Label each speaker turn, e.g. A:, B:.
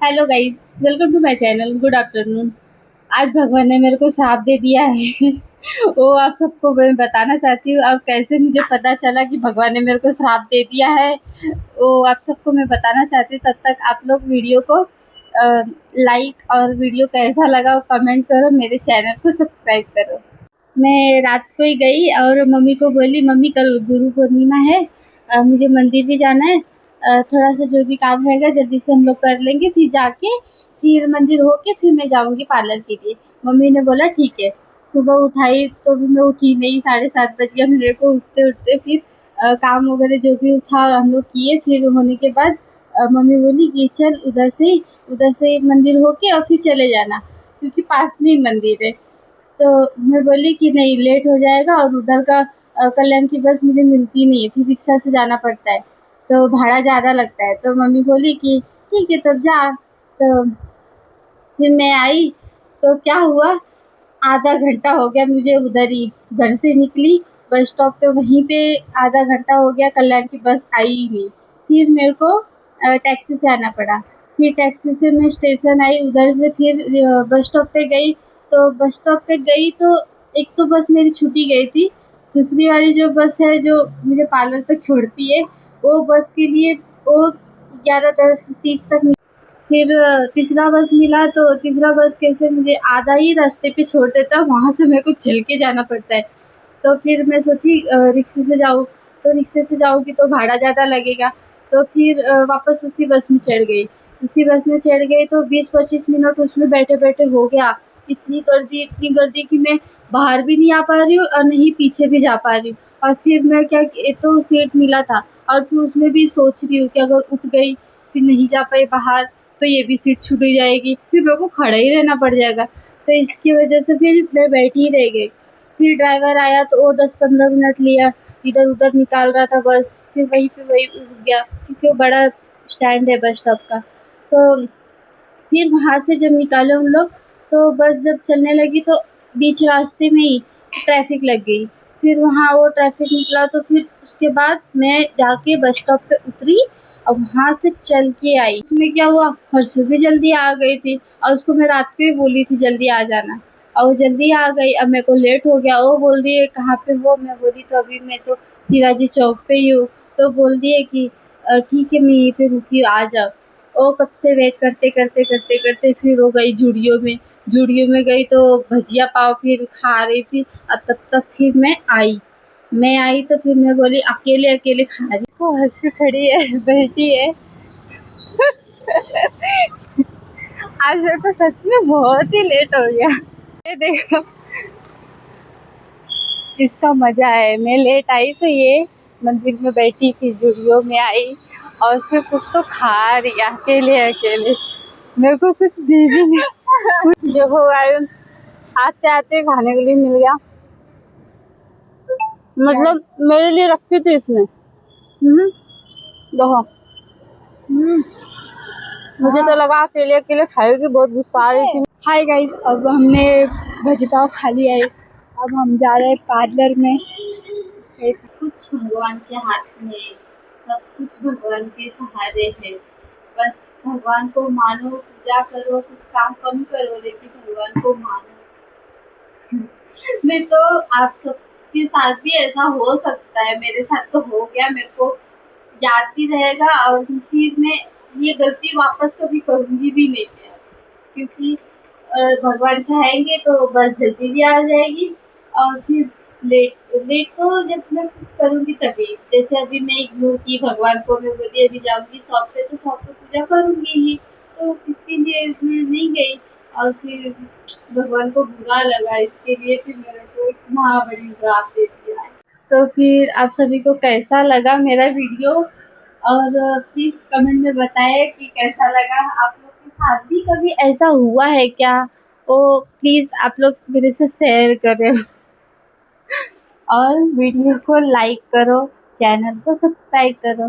A: Hello guys, welcome to my channel. Good afternoon. आज भगवान ने मेरे को श्राप दे दिया है। वो आप सबको मैं बताना चाहती हूँ। अब कैसे मुझे पता चला कि भगवान ने मेरे को श्राप दे दिया है, वो आप सबको मैं बताना चाहती हूँ। तब तक आप लोग वीडियो को लाइक और वीडियो कैसा लगा वो कमेंट करो, मेरे चैनल को सब्सक्राइब करो। मैं रात को ही गई और मम्मी को बोली, मम्मी कल गुरु पूर्णिमा है, मुझे मंदिर भी जाना है, थोड़ा सा जो भी काम रहेगा जल्दी से हम लोग कर लेंगे, फिर जाके फिर मंदिर होके फिर मैं जाऊंगी पार्लर के लिए। मम्मी ने बोला ठीक है। सुबह उठाई तो भी मैं उठी नहीं, 7:30 बज गया मेरे को उठते उठते। फिर काम वगैरह जो भी था हम लोग किए। फिर होने के बाद मम्मी बोली कि चल उधर से मंदिर होके और फिर चले जाना, क्योंकि पास में ही मंदिर है। तो मैं बोली कि नहीं, लेट हो जाएगा और उधर का कल्याण की बस मुझे मिलती नहीं है, फिर रिक्शा से जाना पड़ता है तो भाड़ा ज़्यादा लगता है। तो मम्मी बोली कि ठीक है तब जा। तो फिर मैं आई तो क्या हुआ, आधा घंटा हो गया मुझे उधर ही। घर से निकली बस स्टॉप पे, वहीं पे आधा घंटा हो गया, कल्याण की बस आई ही नहीं। फिर मेरे को टैक्सी से आना पड़ा। फिर टैक्सी से मैं स्टेशन आई, उधर से फिर बस स्टॉप पे गई। तो बस स्टॉप पे गई तो एक तो बस मेरी छूटी गई थी। दूसरी वाली जो बस है जो मुझे पार्लर तक छोड़ती है, वो बस के लिए वो 11:30 तक। फिर तीसरा बस मिला तो तीसरा बस कैसे मुझे आधा ही रास्ते पे छोड़ देता, वहाँ से मेरे को चल के जाना पड़ता है। तो फिर मैं सोची रिक्शे से जाऊँ, तो रिक्शे से जाऊँगी तो भाड़ा ज़्यादा लगेगा। तो फिर वापस उसी बस में चढ़ गई। उसी बस में चढ़ गई तो 20-25 मिनट उसमें बैठे-बैठे हो गया। इतनी गर्दी कि मैं बाहर भी नहीं आ पा रही हूँ और नहीं पीछे भी जा पा रही हूँ। और फिर मैं क्या, एक तो सीट मिला था और फिर उसमें भी सोच रही हूँ कि अगर उठ गई फिर नहीं जा पाई बाहर तो ये भी सीट छूट जाएगी, फिर मेरे को खड़ा ही रहना पड़ जाएगा। तो इसकी वजह से फिर मैं बैठी ही रह गई। फिर ड्राइवर आया तो वो 10-15 मिनट लिया, इधर उधर निकाल रहा था बस। फिर वहीं पे वही रुक गया, क्योंकि वो बड़ा स्टैंड है बस स्टॉप का। तो फिर वहाँ से जब निकाले हम लोग, तो बस जब चलने लगी तो बीच रास्ते में ही ट्रैफिक लग गई। फिर वहाँ वो ट्रैफिक निकला तो फिर उसके बाद मैं जाके बस स्टॉप पे उतरी और वहाँ से चल के आई। उसमें क्या हुआ, हर्षू भी जल्दी आ गई थी और उसको मैं रात को ही बोली थी जल्दी आ जाना, और वो जल्दी आ गई। अब मेरे को लेट हो गया। वो बोल रही है कहाँ पे हो, मैं बोली तो अभी मैं तो शिवाजी चौक पे ही हूँ। तो बोल रही है कि ठीक है मैं यहीं पे रुकी, आ जाओ। ओ कब से वेट करते करते करते करते फिर हो गई जूडियो में गई तो भजिया पाव फिर खा रही थी। और तब तक फिर मैं आई तो फिर मैं बोली अकेले अकेले खा रही हूँ। हर्षू खड़ी है, बैठी है। आज मेरे को सच में बहुत ही लेट हो गया। ये देखो इसका मजा है। मैं लेट आई तो ये मंदिर में बैठी थी, जूडियो में आई और फिर कुछ तो खा रही अकेले अकेले। मेरे को कुछ दी भी नहीं। जो हो आते आते खाने के लिए मिल गया, मतलब मेरे लिए रखी थी इसने। देखो मुझे तो लगा अकेले अकेले खाएगी, बहुत गुस्सा आ रही थी। हाय गाइस, अब हमने भजी पाव खा लिया है। अब हम जा रहे हैं पार्लर में। कुछ भगवान के हाथ में, सब कुछ भगवान के सहारे है। बस भगवान को मानो, पूजा करो, कुछ काम कम करो लेकिन भगवान को मानो। नहीं तो आप सबके साथ भी ऐसा हो सकता है, मेरे साथ तो हो गया। मेरे को याद भी रहेगा और फिर मैं ये गलती वापस कभी करूँगी भी नहीं मैं, क्योंकि भगवान चाहेंगे तो बस जल्दी भी आ जाएगी। और फिर लेट लेट तो जब मैं कुछ करूँगी तभी, जैसे अभी मैं इग्नोर की भगवान को, मैं बोली अभी जाऊँगी शॉप पे तो शॉप पे पूजा करूँगी ही, तो इसके लिए मैं नहीं गई। और फिर भगवान को बुरा लगा, इसके लिए फिर मेरे को इतना बड़ी श्राप दे दिया है। तो फिर आप सभी को कैसा लगा मेरा वीडियो, और प्लीज़ कमेंट में बताएं कि कैसा लगा। आप लोग के साथ भी कभी ऐसा हुआ है क्या, वो प्लीज़ आप लोग मेरे से शेयर करें। और वीडियो को लाइक करो, चैनल को सब्सक्राइब करो।